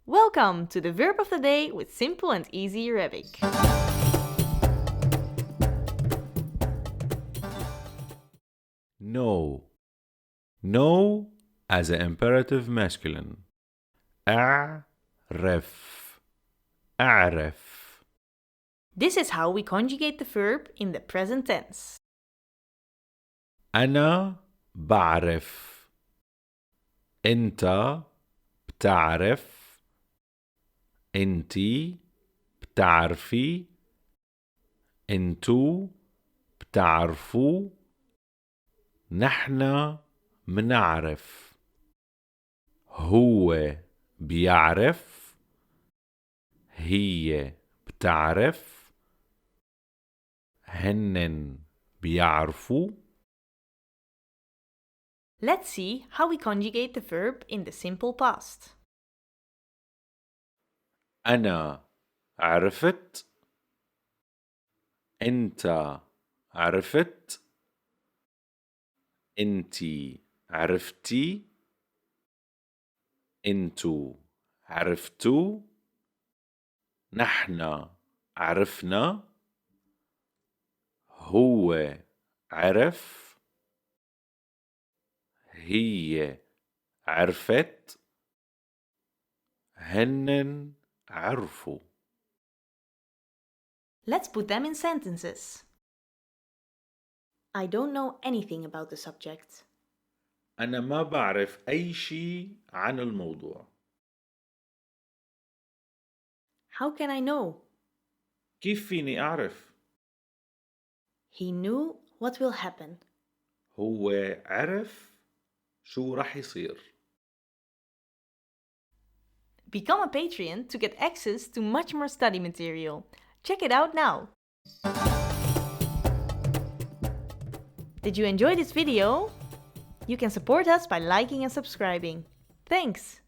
Welcome to the verb of the day with simple and easy Arabic. Know. Know as an imperative masculine. أعرف. أعرف. This is how we conjugate the verb in the present tense. أنا بعرف. أنت بتعرف. أنتي بتعرفي. أنتو بتعرفوا. نحن منعرف. هو بيعرف. هي بتعرف. هنن بيعرفوا. Let's see how we conjugate the verb in the simple past. أنا عرفت. أنت عرفت. أنتي عرفتي. أنتو عرفتوا. نحن عرفنا. هو عرف. هي عرفت. هنن عرفوا. Let's put them in sentences. I don't know anything about the subject. أنا ما بعرف أي شيء عن الموضوع. How can I know? كيف فيني أعرف؟ He knew what will happen. هو عرف شو رح يصير. Become a Patreon to get access to much more study material. Check it out now. Did you enjoy this video? You can support us by liking and subscribing. Thanks!